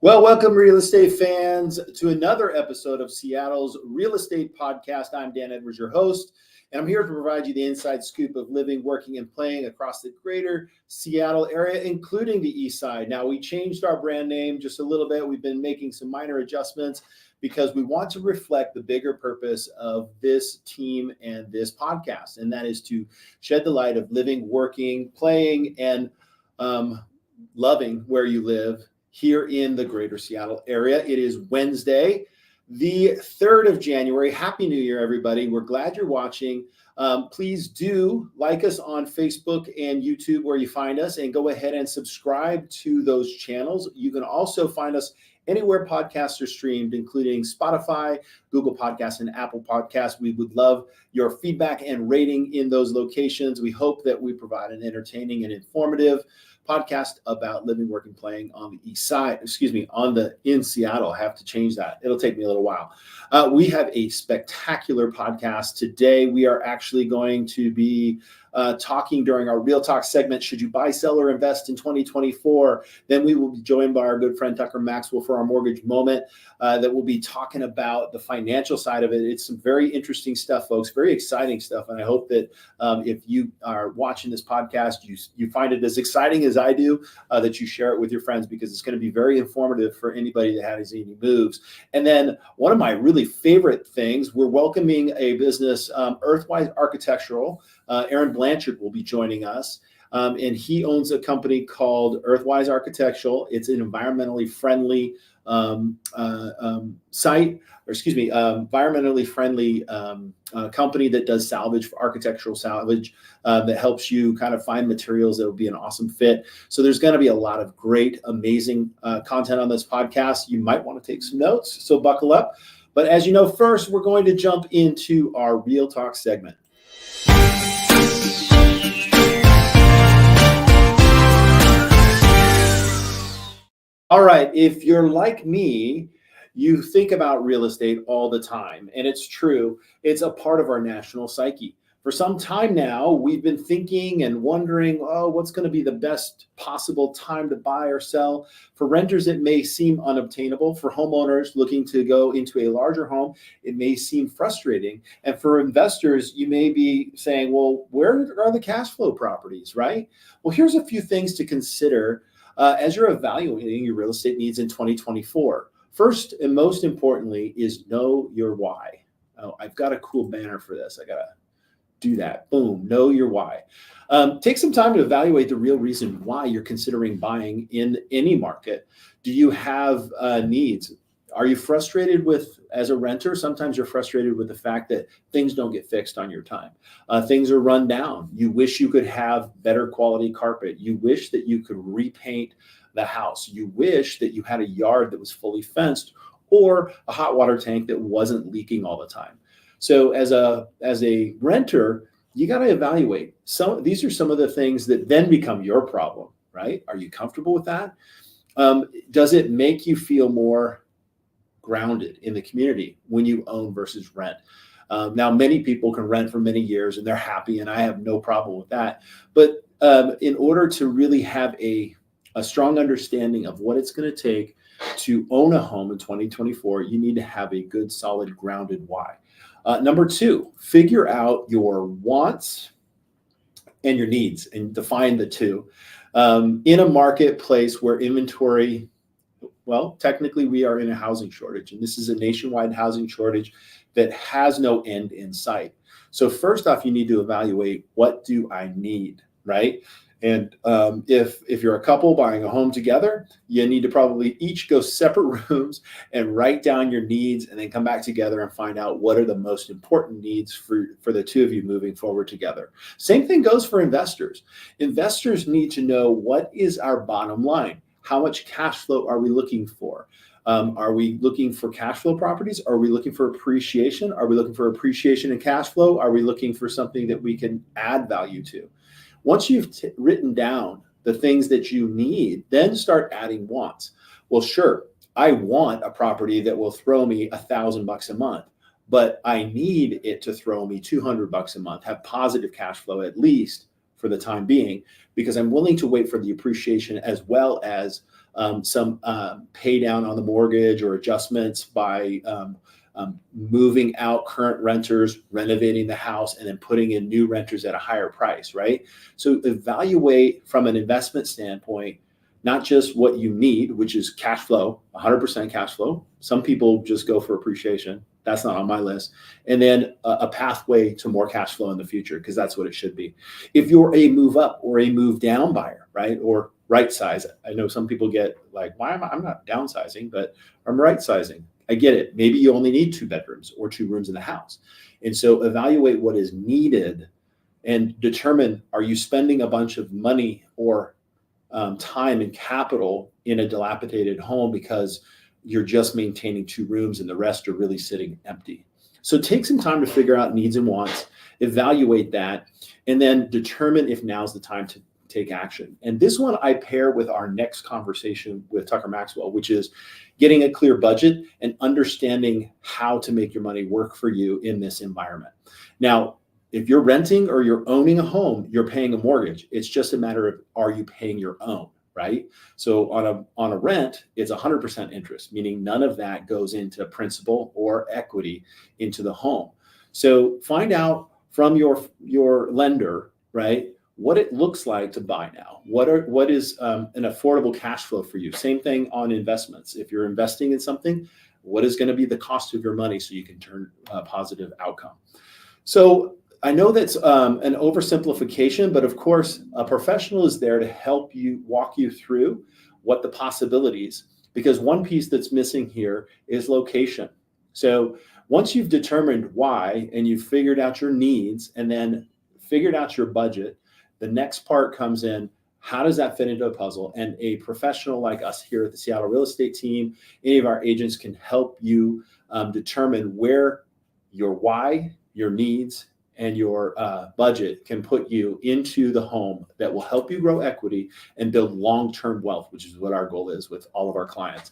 Well, welcome, real estate fans, to another episode of Seattle's Real Estate Podcast. I'm Dan Edwards, your host, and I'm here to provide you the inside scoop of living, working, and playing across the greater Seattle area, including the Eastside. Now, we changed our brand name just a little bit. We've been making some minor adjustments because we want to reflect the bigger purpose of this team and this podcast, and that is to shed the light of living, working, playing, and loving where you live here in the greater Seattle area. It is Wednesday, the 3rd of January. Happy New Year, everybody. We're glad you're watching. Please do like us on Facebook and YouTube where you find us, and go ahead and subscribe to those channels. You can also find us anywhere podcasts are streamed, including Spotify, Google Podcasts, and Apple Podcasts. We would love your feedback and rating in those locations. We hope that we provide an entertaining and informative podcast about living, working, playing on the east side, in Seattle. I have to change that. It'll take me a little while. We have a spectacular podcast today. We are actually going to be talking during our Real Talk segment, should you buy, sell, or invest in 2024? Then we will be joined by our good friend Tucker Maxwell for our mortgage moment that will be talking about the financial side of it. It's some very interesting stuff, folks, very exciting stuff. And I hope that if you are watching this podcast, you find it as exciting as I do, that you share it with your friends, because it's going to be very informative for anybody that has any moves. And then one of my really favorite things, we're welcoming a business, Earthwise Architectural. Aaron Blanchard will be joining us, and he owns a company called Earthwise Architectural. It's an environmentally friendly company that does salvage, for architectural salvage, that helps you kind of find materials that will be an awesome fit. So there's going to be a lot of great, amazing content on this podcast. You might want to take some notes, so buckle up. But as you know, first, we're going to jump into our Real Talk segment. All right, if you're like me, you think about real estate all the time, and it's true. It's a part of our national psyche. For some time now, we've been thinking and wondering, what's going to be the best possible time to buy or sell? For renters, it may seem unobtainable. For homeowners looking to go into a larger home, it may seem frustrating. And for investors, you may be saying, well, where are the cash flow properties, right? Well, here's a few things to consider as you're evaluating your real estate needs in 2024. First and most importantly is know your why. Oh, I've got a cool banner for this. I got to do that. Boom, know your why. Take some time to evaluate the real reason why you're considering buying in any market. Do you have needs? Are you frustrated with, as a renter, sometimes you're frustrated with the fact that things don't get fixed on your time. Things are run down. You wish you could have better quality carpet. You wish that you could repaint the house. You wish that you had a yard that was fully fenced, or a hot water tank that wasn't leaking all the time. So as a renter, you got to evaluate. These are some of the things that then become your problem, right? Are you comfortable with that? Does it make you feel more grounded in the community when you own versus rent? Now, many people can rent for many years and they're happy, and I have no problem with that. But in order to really have a strong understanding of what it's going to take to own a home in 2024, you need to have a good, solid, grounded why. Number 2, figure out your wants and your needs and define the two. In a marketplace where inventory, well, technically we are in a housing shortage, and this is a nationwide housing shortage that has no end in sight. So first off, you need to evaluate, what do I need, right? And if you're a couple buying a home together, you need to probably each go separate rooms and write down your needs, and then come back together and find out what are the most important needs for the two of you moving forward together. Same thing goes for investors. Investors need to know, what is our bottom line? How much cash flow are we looking for? Are we looking for cash flow properties? Are we looking for appreciation? Are we looking for appreciation and cash flow? Are we looking for something that we can add value to? Once you've written down the things that you need, then start adding wants. Well, sure, I want a property that will throw me $1,000 a month, but I need it to throw me $200 a month, have positive cash flow at least. for the time being, because I'm willing to wait for the appreciation as well as some pay down on the mortgage or adjustments by moving out current renters, renovating the house, and then putting in new renters at a higher price, right? So evaluate from an investment standpoint, not just what you need, which is cash flow, 100% cash flow. Some people just go for appreciation. That's not on my list. And then a pathway to more cash flow in the future, because that's what it should be. If you're a move up or a move down buyer, right? Or right size. I know some people get like, why am I'm not downsizing, but I'm right sizing. I get it. Maybe you only need 2 bedrooms or 2 rooms in the house. And so evaluate what is needed and determine, are you spending a bunch of money or time and capital in a dilapidated home because you're just maintaining 2 rooms and the rest are really sitting empty. So take some time to figure out needs and wants, evaluate that, and then determine if now's the time to take action. And this one I pair with our next conversation with Tucker Maxwell, which is getting a clear budget and understanding how to make your money work for you in this environment. Now, if you're renting or you're owning a home, you're paying a mortgage. It's just a matter of, are you paying your own, right? So on a rent, it's 100% interest, meaning none of that goes into principal or equity into the home. So find out from your lender, right, what it looks like to buy now. What is an affordable cash flow for you? Same thing on investments. If you're investing in something, what is going to be the cost of your money so you can turn a positive outcome? So I know that's an oversimplification, but of course, a professional is there to help you, walk you through what the possibilities, because one piece that's missing here is location. So once you've determined why and you've figured out your needs and then figured out your budget, the next part comes in, how does that fit into a puzzle? And a professional like us here at the Seattle Real Estate Team, any of our agents can help you determine where your why, your needs, and your budget can put you into the home that will help you grow equity and build long-term wealth, which is what our goal is with all of our clients.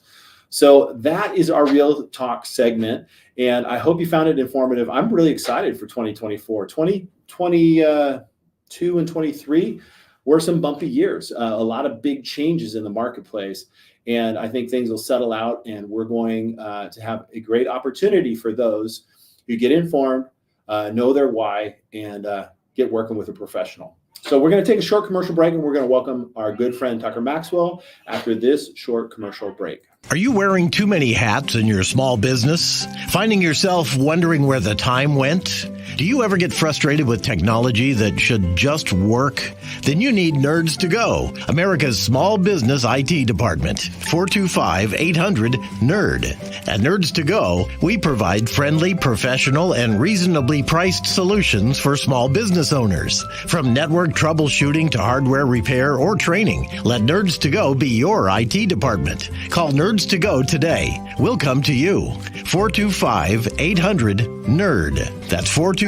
So that is our Real Talk segment, and I hope you found it informative. I'm really excited for 2024. 2022 and 23 were some bumpy years, a lot of big changes in the marketplace, and I think things will settle out, and we're going to have a great opportunity for those who get informed, know their why, and get working with a professional. So we're going to take a short commercial break, and we're going to welcome our good friend Tucker Maxwell after this short commercial break. Are you wearing too many hats in your small business? Finding yourself wondering where the time went? Do you ever get frustrated with technology that should just work? Then you need Nerds to Go, America's small business IT department. 425-800-NERD. At Nerds to Go, we provide friendly, professional, and reasonably priced solutions for small business owners. From network troubleshooting to hardware repair or training, let Nerds to Go be your IT department. Call Nerds to Go today. We'll come to you. 425-800-NERD. That's 425-800-NERD.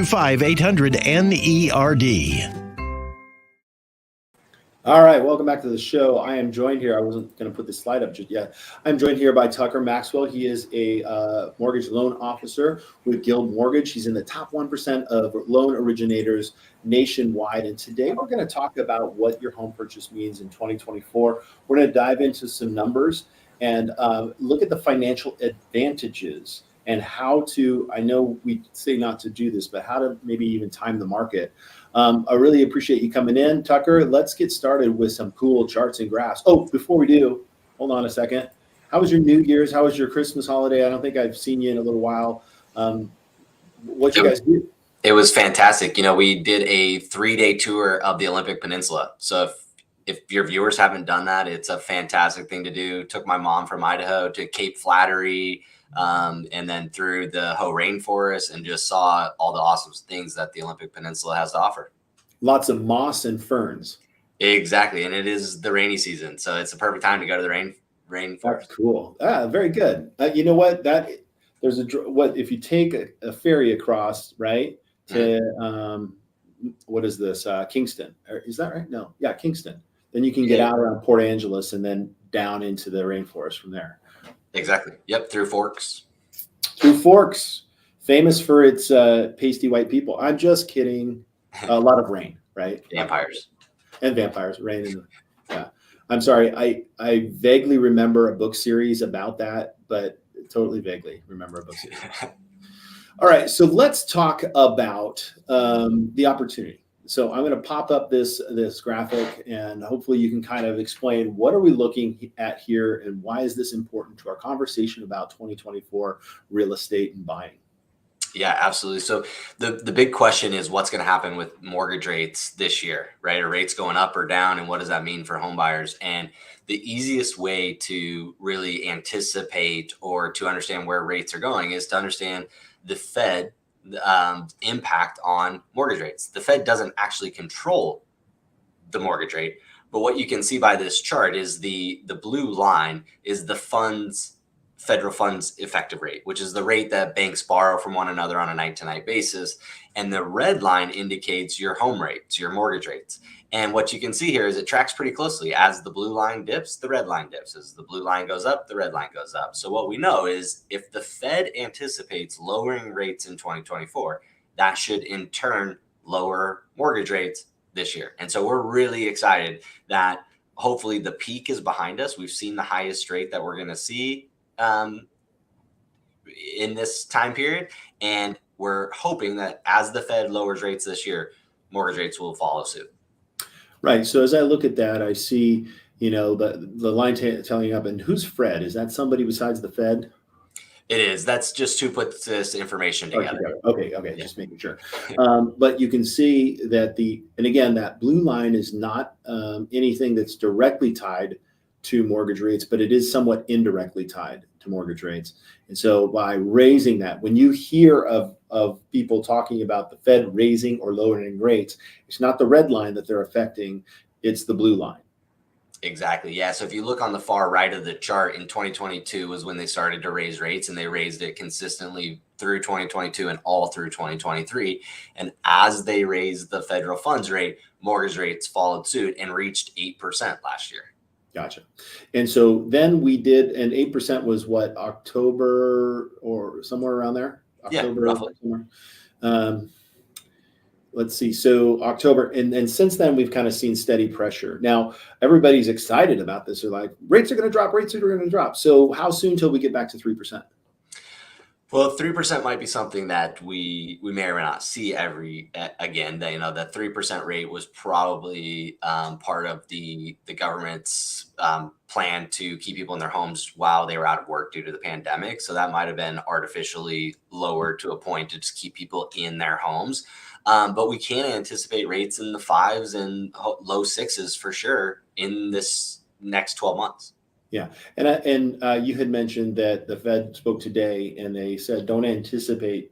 All right, welcome back to the show. I am joined here. I wasn't going to put this slide up just yet. I'm joined here by Tucker Maxwell. He is a mortgage loan officer with Guild Mortgage. He's in the top 1% of loan originators nationwide. And today we're going to talk about what your home purchase means in 2024. We're going to dive into some numbers and look at the financial advantages and how to, I know we say not to do this, but how to maybe even time the market. I really appreciate you coming in, Tucker. Let's get started with some cool charts and graphs. Oh, before we do, hold on a second. How was your New Year's? How was your Christmas holiday? I don't think I've seen you in a little while. What you guys do? It was fantastic. You know, we did a 3-day tour of the Olympic Peninsula. So if your viewers haven't done that, it's a fantastic thing to do. Took my mom from Idaho to Cape Flattery, and then through the Hoh Rainforest, and just saw all the awesome things that the Olympic Peninsula has to offer. Lots of moss and ferns. Exactly. And it is the rainy season. So it's the perfect time to go to the rainforest. That's cool. Very good. You know what? There's if you take a ferry across, right, to, what is this? Kingston. Is that right? No. Yeah, Kingston. Then you can get out around Port Angeles and then down into the rainforest from there. Exactly. Yep. Through Forks. Famous for its pasty white people. I'm just kidding. A lot of rain. right? Vampires. And vampires, rain and yeah. I'm sorry, I vaguely remember a book series about that, but totally vaguely remember a book series. All right, so let's talk about the opportunity. So I'm going to pop up this graphic, and hopefully you can kind of explain what are we looking at here, and why is this important to our conversation about 2024 real estate and buying. Yeah, absolutely. So the big question is what's going to happen with mortgage rates this year, right? Are rates going up or down, and what does that mean for home buyers? And the easiest way to really anticipate or to understand where rates are going is to understand the Fed impact on mortgage rates. The Fed doesn't actually control the mortgage rate, but what you can see by this chart is the blue line is the federal funds effective rate, which is the rate that banks borrow from one another on a night-to-night basis. And the red line indicates your home rates, your mortgage rates. And what you can see here is it tracks pretty closely. As the blue line dips, the red line dips. As the blue line goes up, the red line goes up. So what we know is if the Fed anticipates lowering rates in 2024, that should in turn lower mortgage rates this year. And so we're really excited that hopefully the peak is behind us. We've seen the highest rate that we're going to see in this time period. And we're hoping that as the Fed lowers rates this year, mortgage rates will follow suit. Right. So as I look at that, I see, the line telling up, and who's Fred? Is that somebody besides the Fed? It is. That's just who puts this information together. Okay. Yeah. Just making sure. But you can see that and again, that blue line is not anything that's directly tied to mortgage rates, but it is somewhat indirectly tied to mortgage rates. And so by raising that, when you hear of people talking about the Fed raising or lowering rates, it's not the red line that they're affecting, it's the blue line. Exactly. Yeah. So if you look on the far right of the chart, in 2022 was when they started to raise rates, and they raised it consistently through 2022 and all through 2023. And as they raised the federal funds rate, mortgage rates followed suit and reached 8% last year. Gotcha. And so then we did, and 8% was what, October or somewhere around there? October, yeah, roughly. Somewhere. Let's see. So October, and since then we've kind of seen steady pressure. Now everybody's excited about this. They're like, rates are going to drop. Rates are going to drop. So how soon till we get back to 3%? Well, 3% might be something that we may or may not see again. That 3% rate was probably part of the government's plan to keep people in their homes while they were out of work due to the pandemic. So that might have been artificially lowered to a point to just keep people in their homes. But we can anticipate rates in the 5s and low 6s for sure in this next 12 months. Yeah. And you had mentioned that the Fed spoke today, and they said don't anticipate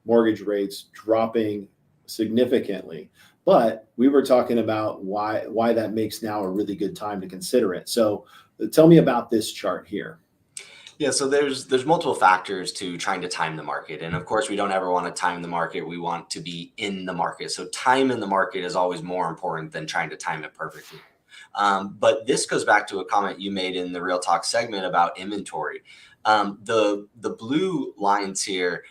mortgage rates dropping significantly. But we were talking about why that makes now a really good time to consider it. So tell me about this chart here. Yeah, so there's multiple factors to trying to time the market. And of course, we don't ever want to time the market. We want to be in the market. So time in the market is always more important than trying to time it perfectly. But this goes back to a comment you made in the Real Talk segment about inventory. The blue lines here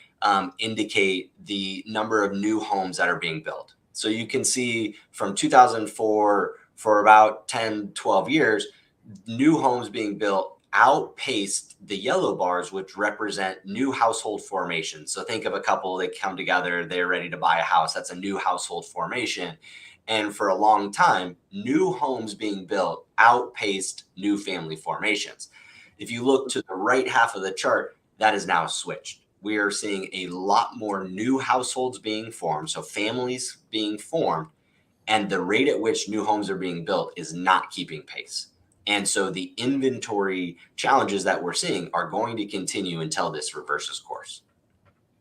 indicate the number of new homes that are being built. So you can see from 2004 for about 10, 12 years, new homes being built outpaced the yellow bars, which represent new household formation. So think of a couple, they come together, they're ready to buy a house. That's a new household formation. And for a long time, new homes being built outpaced new family formations. If you look to the right half of the chart, that is now switched. We are seeing a lot more new households being formed, so families being formed, and the rate at which new homes are being built is not keeping pace. And so the inventory challenges that we're seeing are going to continue until this reverses course.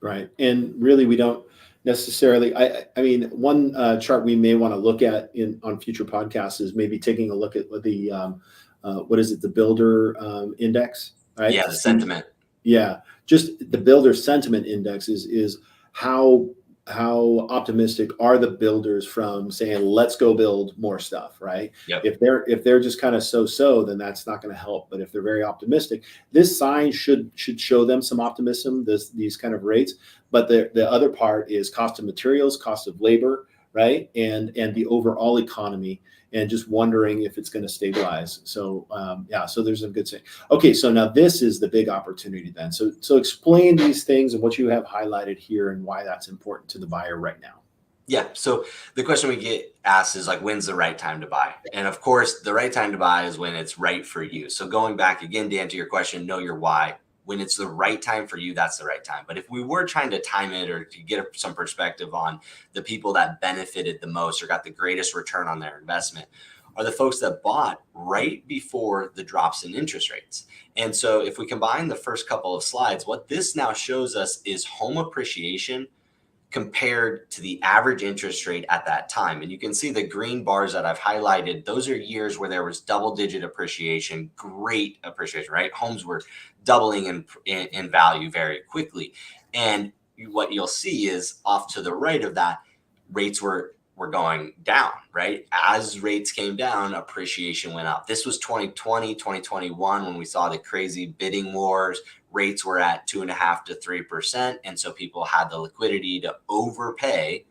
Right. And really, we don't necessarily, I mean, one chart we may want to look at on future podcasts is maybe taking a look at the, what is it, the builder index, right? Yeah, the sentiment. Yeah, just the builder sentiment index is how optimistic are the builders from saying let's go build more stuff, right? Yep. If they're just kind of so, then that's not going to help. But if they're very optimistic, this sign should show them some optimism. These kind of rates. But the other part is cost of materials, cost of labor, right? And the overall economy, and just wondering if it's going to stabilize. So so there's a good thing. Okay, so now this is the big opportunity then. So explain these things and what you have highlighted here and why that's important to the buyer right now. Yeah. So the question we get asked is like, when's the right time to buy? And of course, the right time to buy is when it's right for you. So going back again, Dan, to your question, know your why. When it's the right time for you, that's the right time. But if we were trying to time it or to get some perspective on the people that benefited the most or got the greatest return on their investment, are the folks that bought right before the drops in interest rates. And so if we combine the first couple of slides, what this now shows us is home appreciation compared to the average interest rate at that time. And you can see the green bars that I've highlighted. Those are years where there was double-digit appreciation, great appreciation, right? Homes were doubling in value very quickly. And what you'll see is off to the right of that, rates were going down, right? As rates came down, appreciation went up. This was 2020, 2021, when we saw the crazy bidding wars. Rates were at 2.5% to 3%. And so people had the liquidity to overpay,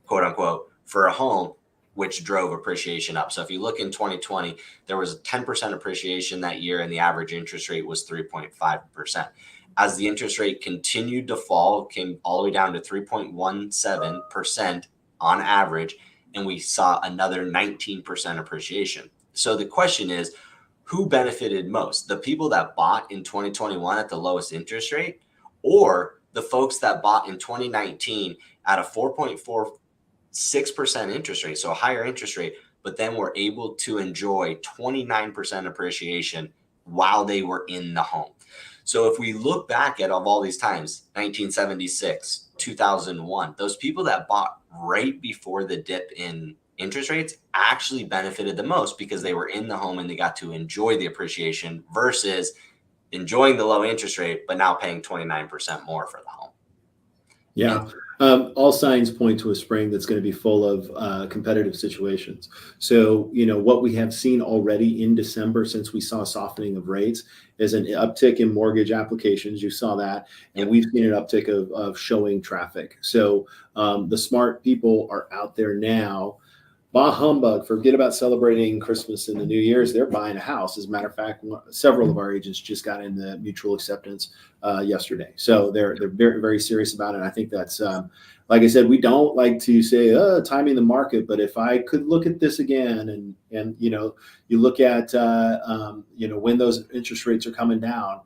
quote unquote, for a home, which drove appreciation up. So if you look in 2020, there was a 10% appreciation that year, and the average interest rate was 3.5%. As the interest rate continued to fall, came all the way down to 3.17% on average, and we saw another 19% appreciation. So the question is, who benefited most? The people that bought in 2021 at the lowest interest rate, or the folks that bought in 2019 at a 4.46% interest rate, so a higher interest rate, but then were able to enjoy 29% appreciation while they were in the home. So if we look back at all these times, 1976, 2001, those people that bought right before the dip in interest rates actually benefited the most because they were in the home and they got to enjoy the appreciation versus enjoying the low interest rate, but now paying 29% more for the home. Yeah. All signs point to a spring that's going to be full of competitive situations. So, what we have seen already in December, since we saw softening of rates, is an uptick in mortgage applications. You saw that. And we've seen an uptick of showing traffic. So the smart people are out there now. Bah humbug, forget about celebrating Christmas and the New Year's. They're buying a house. As a matter of fact, several of our agents just got in the mutual acceptance yesterday. So they're very, very serious about it. And I think that's, like I said, we don't like to say timing the market, but if I could look at this again and you look at, when those interest rates are coming down,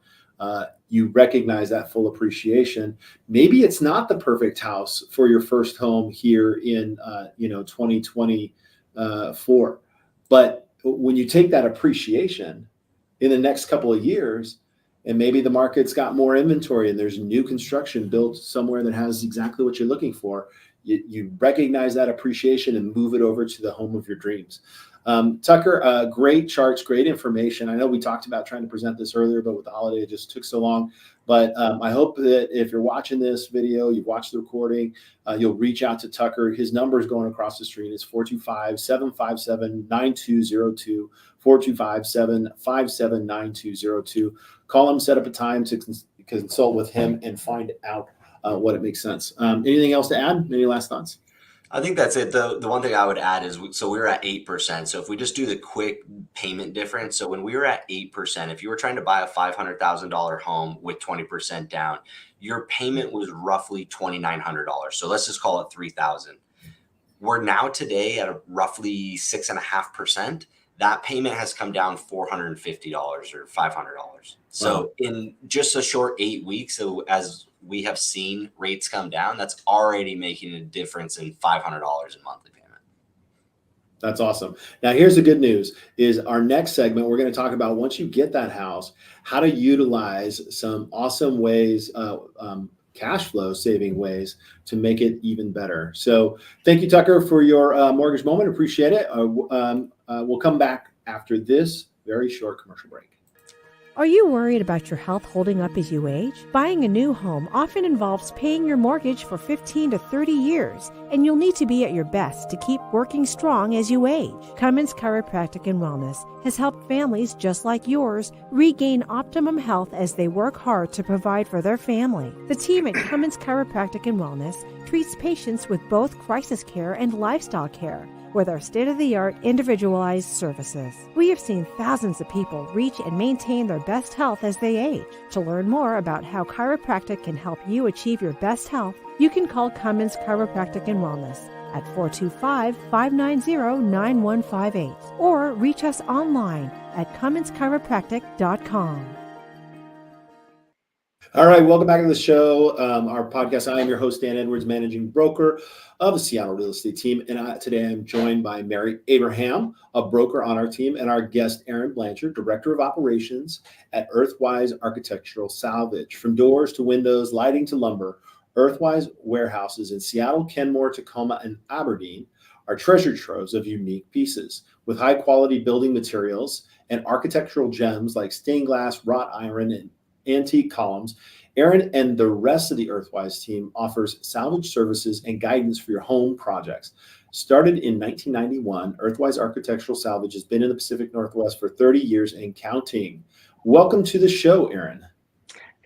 you recognize that full appreciation. Maybe it's not the perfect house for your first home here in 2024, but when you take that appreciation in the next couple of years, and maybe the market's got more inventory and there's new construction built somewhere that has exactly what you're looking for, you recognize that appreciation and move it over to the home of your dreams. Tucker, great charts, great information. I know we talked about trying to present this earlier, but with the holiday, it just took so long. But I hope that if you're watching this video, you've watched the recording, you'll reach out to Tucker. His number is going across the screen. It's 425-757-9202, 425-757-9202. Call him, set up a time to consult with him and find out what it makes sense. Anything else to add? Any last thoughts? I think that's it. The one thing I would add is, so we were at 8%. So if we just do the quick payment difference, so when we were at 8%, if you were trying to buy a $500,000 home with 20% down, your payment was roughly $2,900. So let's just call it $3,000. We're now today at a roughly 6.5%. That payment has come down $450 or $500. So in just a short 8 weeks, so as we have seen rates come down, that's already making a difference in $500 in monthly payment. That's awesome. Now, here's the good news is our next segment, we're going to talk about once you get that house, how to utilize some awesome ways, cash flow saving ways to make it even better. So thank you, Tucker, for your mortgage moment. Appreciate it. We'll come back after this very short commercial break. Are you worried about your health holding up as you age? Buying a new home often involves paying your mortgage for 15 to 30 years, and you'll need to be at your best to keep working strong as you age. Cummins Chiropractic and Wellness has helped families just like yours regain optimum health as they work hard to provide for their family. The team at Cummins Chiropractic and Wellness treats patients with both crisis care and lifestyle care with our state-of-the-art individualized services. We have seen thousands of people reach and maintain their best health as they age. To learn more about how chiropractic can help you achieve your best health, you can call Cummins Chiropractic and Wellness at 425-590-9158 or reach us online at CumminsChiropractic.com. All right, welcome back to the show, our podcast. I am your host, Dan Edwards, managing broker of the Seattle real estate team. And today I'm joined by Mary Abraham, a broker on our team, and our guest, Aaron Blanchard, director of operations at Earthwise Architectural Salvage. From doors to windows, lighting to lumber, Earthwise warehouses in Seattle, Kenmore, Tacoma, and Aberdeen are treasure troves of unique pieces with high quality building materials and architectural gems like stained glass, wrought iron, and antique columns. Aaron and the rest of the Earthwise team offers salvage services and guidance for your home projects. Started in 1991, Earthwise Architectural Salvage has been in the Pacific Northwest for 30 years and counting. Welcome to the show, Aaron.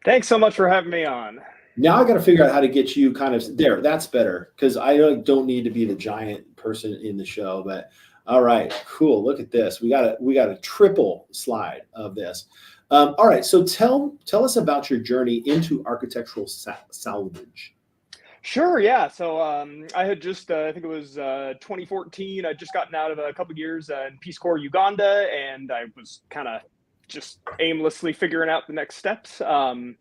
Thanks so much for having me on. Now I got to figure out how to get you kind of there. That's better because I don't need to be the giant person in the show. But all right, cool. Look at this. We got a triple slide of this. All right, so tell us about your journey into architectural salvage. Sure, yeah. So I had just, I think it was 2014. I'd just gotten out of a couple years in Peace Corps Uganda, and I was kind of just aimlessly figuring out the next steps. And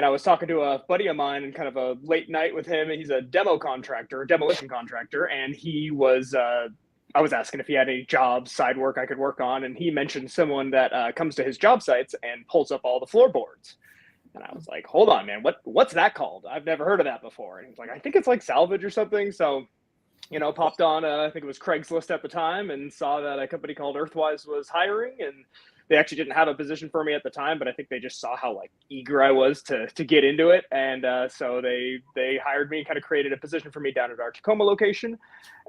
I was talking to a buddy of mine and kind of a late night with him. He's a demolition contractor, and he was I was asking if he had any jobs, side work I could work on, and he mentioned someone that comes to his job sites and pulls up all the floorboards. And I was like, hold on, man, what's that called? I've never heard of that before. And he's like, I think it's like salvage or something. So, popped on, I think it was Craigslist at the time, and saw that a company called Earthwise was hiring, and they actually didn't have a position for me at the time, but I think they just saw how eager I was to get into it. And so they hired me, kind of created a position for me down at our Tacoma location.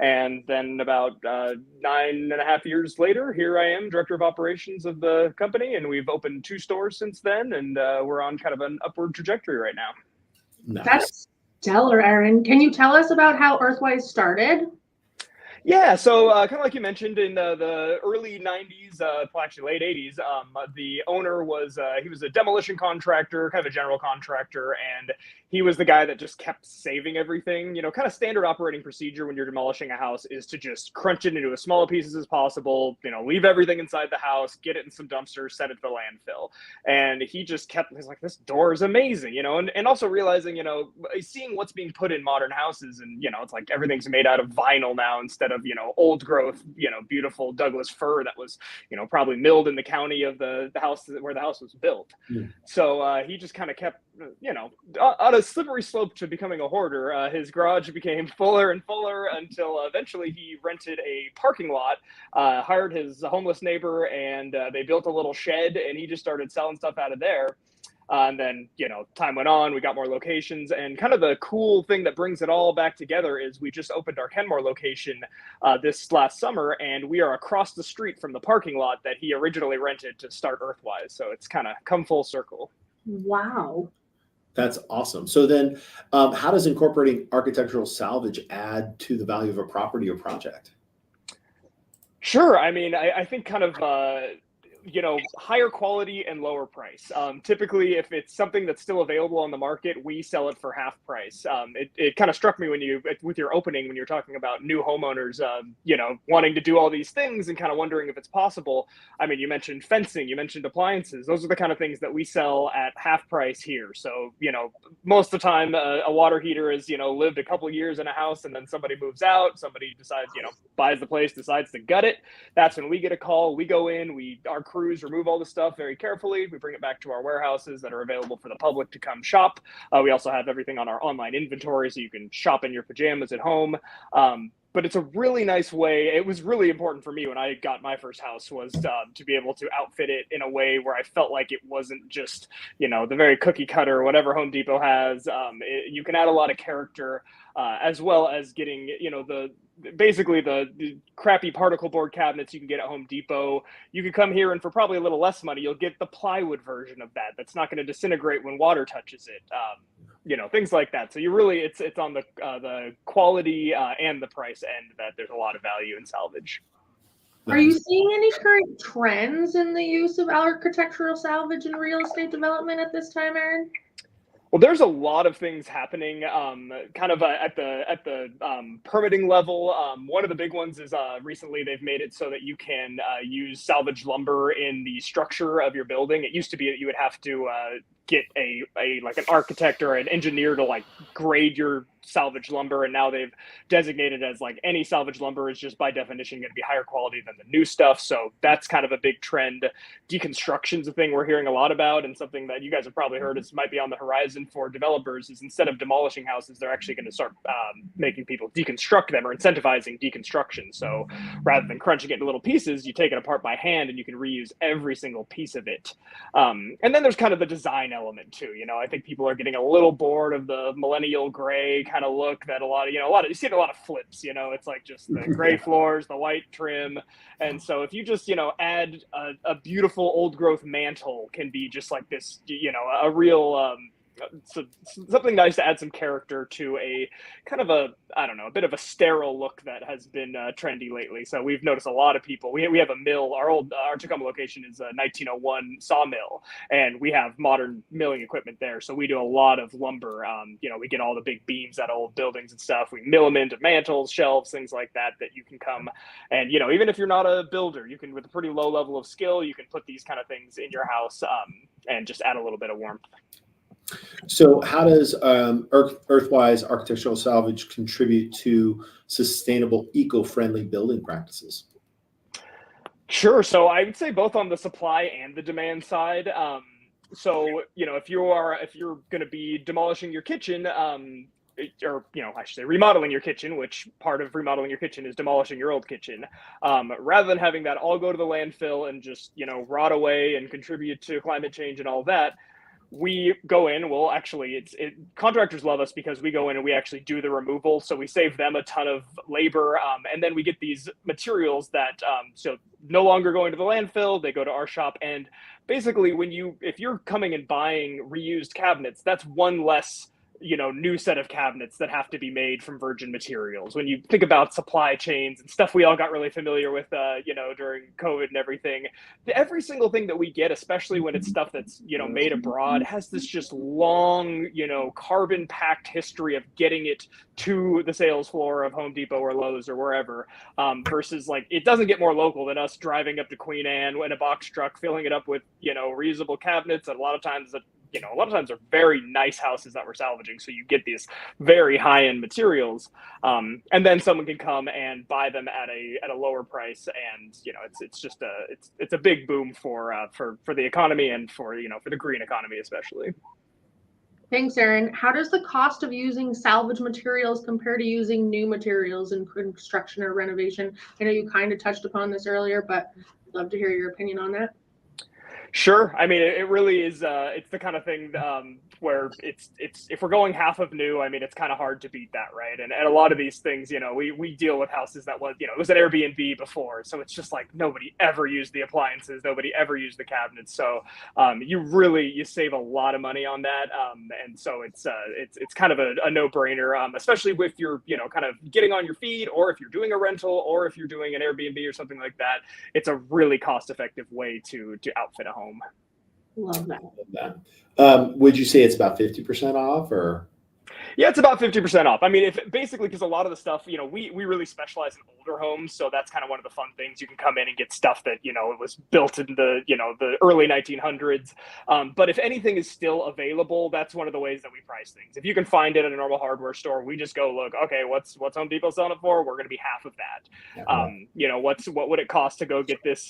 And then about 9.5 years later, here I am, director of operations of the company. And we've opened 2 stores since then. And we're on kind of an upward trajectory right now. Nice. That's stellar, Aaron. Can you tell us about how Earthwise started? Yeah, so kind of like you mentioned, in the early 90s, actually late 80s, the owner was, he was a demolition contractor, kind of a general contractor, and he was the guy that just kept saving everything. Kind of standard operating procedure when you're demolishing a house is to just crunch it into as small pieces as possible, leave everything inside the house, get it in some dumpsters, set it to the landfill. And he just he's like, this door is amazing, and also realizing, seeing what's being put in modern houses, and, it's like everything's made out of vinyl now instead of, old growth, beautiful Douglas fir that was, probably milled in the county of the house where the house was built. Mm. So he just kind of kept, on a slippery slope to becoming a hoarder. His garage became fuller and fuller until eventually he rented a parking lot, hired his homeless neighbor, and they built a little shed, and he just started selling stuff out of there. And then, time went on, we got more locations, and kind of the cool thing that brings it all back together is we just opened our Kenmore location this last summer, and we are across the street from the parking lot that he originally rented to start Earthwise. So it's kind of come full circle. Wow. That's awesome. So then how does incorporating architectural salvage add to the value of a property or project? Sure. I mean, I think kind of higher quality and lower price. Typically, if it's something that's still available on the market, we sell it for half price. It kind of struck me with your opening, when you're talking about new homeowners, wanting to do all these things and kind of wondering if it's possible. I mean, you mentioned fencing, you mentioned appliances. Those are the kind of things that we sell at half price here. So, most of the time, a water heater is, lived a couple years in a house, and then somebody moves out, somebody decides, buys the place, decides to gut it. That's when we get a call. We go in, our crews remove all the stuff very carefully. We bring it back to our warehouses that are available for the public to come shop. We also have everything on our online inventory, so you can shop in your pajamas at home. but it's a really nice way. It was really important for me when I got my first house was to be able to outfit it in a way where I felt like it wasn't just, the very cookie cutter, whatever Home Depot has. You can add a lot of character, as well as getting, basically the crappy particle board cabinets you can get at Home Depot. You can come here and for probably a little less money, you'll get the plywood version of that. That's not going to disintegrate when water touches it. Things like that. So you really, it's on the quality and the price end that there's a lot of value in salvage. Are you seeing any current trends in the use of architectural salvage in real estate development at this time, Aaron? Well, there's a lot of things happening, kind of at the permitting level. One of the big ones is recently they've made it so that you can use salvage lumber in the structure of your building. It used to be that you would have to get a like an architect or an engineer to like grade your salvage lumber, and now they've designated as like any salvage lumber is just by definition going to be higher quality than the new stuff. So that's kind of a big trend. Deconstruction's a thing we're hearing a lot about, and something that you guys have probably heard is might be on the horizon for developers is instead of demolishing houses, they're actually going to start making people deconstruct them or incentivizing deconstruction. So rather than crunching it into little pieces, you take it apart by hand and you can reuse every single piece of it. And then there's kind of the design element too. I think people are getting a little bored of the millennial gray kind of look that you see it a lot of flips. It's like just the gray floors, the white trim. And so if you just, add a beautiful old growth mantle can be just like this, a real, something nice to add some character to a kind of a bit of a sterile look that has been trendy lately. So we've noticed a lot of people, we have a mill, our Tacoma location is a 1901 sawmill, and we have modern milling equipment there. So we do a lot of lumber. We get all the big beams out of old buildings and stuff. We mill them into mantles, shelves, things like that you can come and, even if you're not a builder, you can, with a pretty low level of skill, you can put these kind of things in your house and just add a little bit of warmth. So how does Earthwise Architectural Salvage contribute to sustainable, eco-friendly building practices? Sure. So I would say both on the supply and the demand side. So, if you're going to be demolishing your kitchen, or, I should say remodeling your kitchen, which part of remodeling your kitchen is demolishing your old kitchen. Rather than having that all go to the landfill and just, rot away and contribute to climate change and all that, we go in, contractors love us because we go in and we actually do the removal. So we save them a ton of labor. And then we get these materials that, so no longer going to the landfill, they go to our shop. And basically if you're coming and buying reused cabinets, that's one less new set of cabinets that have to be made from virgin materials. When you think about supply chains and stuff we all got really familiar with, during COVID and everything, every single thing that we get, especially when it's stuff that's, made abroad, has this just long, carbon packed history of getting it to the sales floor of Home Depot or Lowe's or wherever, versus like, it doesn't get more local than us driving up to Queen Anne in a box truck, filling it up with, reusable cabinets. And a lot of times they're very nice houses that we're salvaging. So you get these very high-end materials, and then someone can come and buy them at a lower price. And, it's a big boom for the economy and for the green economy, especially. Thanks, Aaron. How does the cost of using salvage materials compare to using new materials in construction or renovation? I know you kind of touched upon this earlier, but I'd love to hear your opinion on that. Sure. I mean, it really is. It's the kind of thing where it's if we're going half of new, I mean, it's kind of hard to beat that, right? And a lot of these things, we deal with houses that was, it was an Airbnb before, so it's just like nobody ever used the appliances, nobody ever used the cabinets. So you save a lot of money on that, and so it's kind of a no-brainer, especially if you're kind of getting on your feet, or if you're doing a rental, or if you're doing an Airbnb or something like that. It's a really cost-effective way to outfit a home. Love that. Would you say it's about 50% off, or? Yeah, it's about 50% off. I mean, because a lot of the stuff, we really specialize in older homes. So that's kind of one of the fun things. You can come in and get stuff that, it was built in the early 1900s. But if anything is still available, that's one of the ways that we price things. If you can find it at a normal hardware store, we just go look, okay, what's Home Depot selling it for? We're going to be half of that. Yeah. What would it cost to go get this,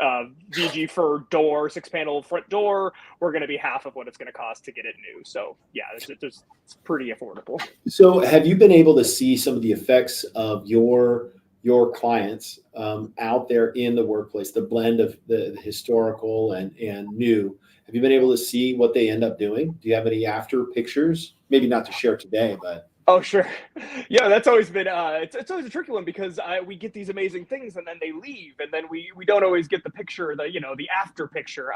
VG fir door, 6-panel front door, we're going to be half of what it's going to cost to get it new. So yeah, it's pretty affordable. So have you been able to see some of the effects of your clients out there in the workplace, the blend of the historical and new? Have you been able to see what they end up doing? Do you have any after pictures? Maybe not to share today, but. Oh, sure. Yeah, that's always been, it's always a tricky one because we get these amazing things and then they leave and then we don't always get the picture, the after picture.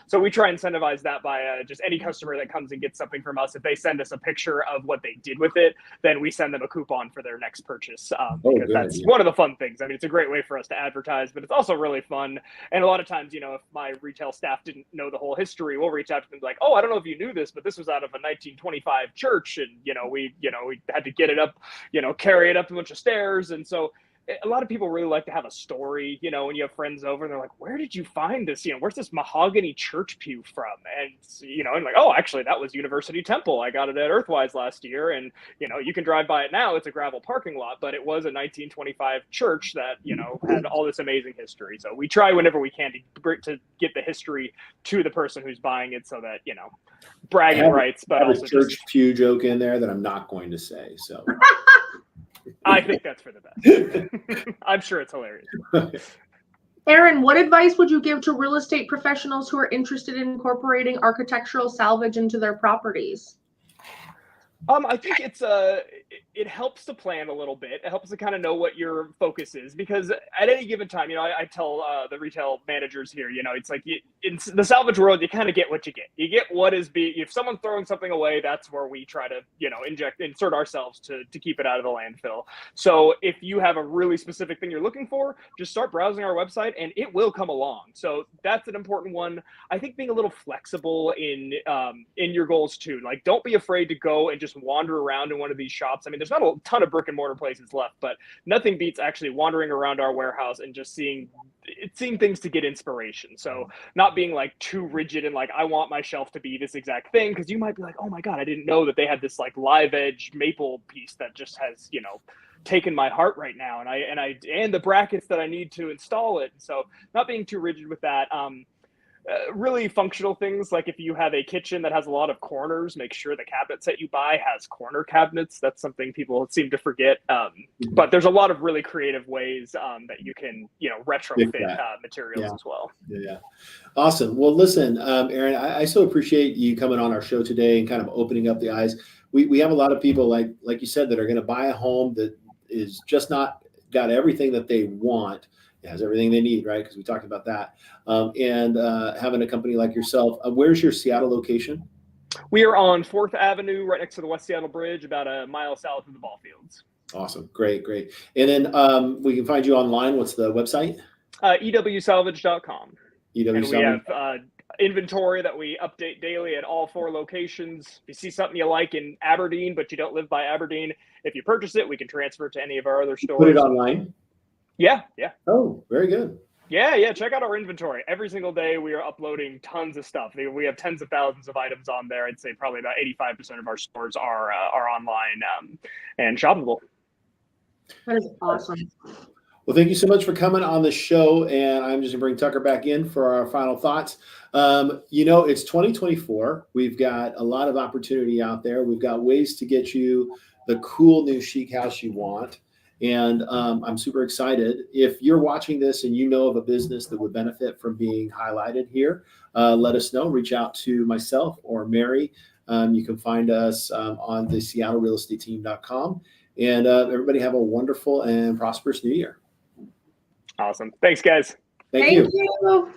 So we try and incentivize that by just any customer that comes and gets something from us. If they send us a picture of what they did with it, then we send them a coupon for their next purchase. Because that's one of the fun things. I mean, it's a great way for us to advertise, but it's also really fun. And a lot of times, if my retail staff didn't know the whole history, we'll reach out to them like, oh, I don't know if you knew this, but this was out of a 1925 church. And, we had to get it up, carry it up a bunch of stairs. And so a lot of people really like to have a story, when you have friends over and they're like, where did you find this? Where's this mahogany church pew from? And, and like, oh, actually, that was University Temple. I got it at Earthwise last year. And, you can drive by it now. It's a gravel parking lot, but it was a 1925 church that, had all this amazing history. So we try whenever we can to get the history to the person who's buying it so that, bragging rights, but I have also a church pew joke in there that I'm not going to say. So I think that's for the best. I'm sure it's hilarious. Aaron, what advice would you give to real estate professionals who are interested in incorporating architectural salvage into their properties? I think it helps to plan a little bit. It helps to kind of know what your focus is because at any given time, I tell the retail managers here, it's like in the salvage world, you kind of get what you get. You get what is if someone's throwing something away, that's where we try to, insert ourselves to keep it out of the landfill. So if you have a really specific thing you're looking for, just start browsing our website and it will come along. So that's an important one. I think being a little flexible in your goals too. Like, don't be afraid to go and just wander around in one of these shops. I mean, there's not a ton of brick and mortar places left, but nothing beats actually wandering around our warehouse and just seeing things to get inspiration. So not being like too rigid and like, I want my shelf to be this exact thing. Cause you might be like, oh my God, I didn't know that they had this like live edge maple piece that just has, taken my heart right now. And the brackets that I need to install it. So not being too rigid with that. Really functional things like if you have a kitchen that has a lot of corners, make sure the cabinets that you buy has corner cabinets. That's something people seem to forget. But there's a lot of really creative ways that you can, retrofit materials as well. Yeah. Awesome. Well, listen, Aaron, I so appreciate you coming on our show today and kind of opening up the eyes. We have a lot of people like you said that are going to buy a home that is just not got everything that they want. It has everything they need, right? Because we talked about that. And having a company like yourself, where's your Seattle location? We are on 4th Avenue, right next to the West Seattle Bridge, about a mile south of the ball fields. Awesome. Great. And then we can find you online. What's the website? ewsalvage.com. And we Salvage. have inventory that we update daily at all 4 locations. If you see something you like in Aberdeen, but you don't live by Aberdeen, if you purchase it, we can transfer it to any of our other stores. Put it online? Yeah. Oh, very good. Yeah. Check out our inventory. Every single day we are uploading tons of stuff. We have tens of thousands of items on there. I'd say probably about 85% of our stores are online and shoppable. That is awesome. Well, thank you so much for coming on the show. And I'm just going to bring Tucker back in for our final thoughts. It's 2024. We've got a lot of opportunity out there. We've got ways to get you the cool new chic house you want. And I'm super excited. If you're watching this and you know of a business that would benefit from being highlighted here, let us know. Reach out to myself or Mary. You can find us on the SeattleRealEstateTeam.com. And everybody have a wonderful and prosperous new year. Awesome. Thanks, guys. Thank you.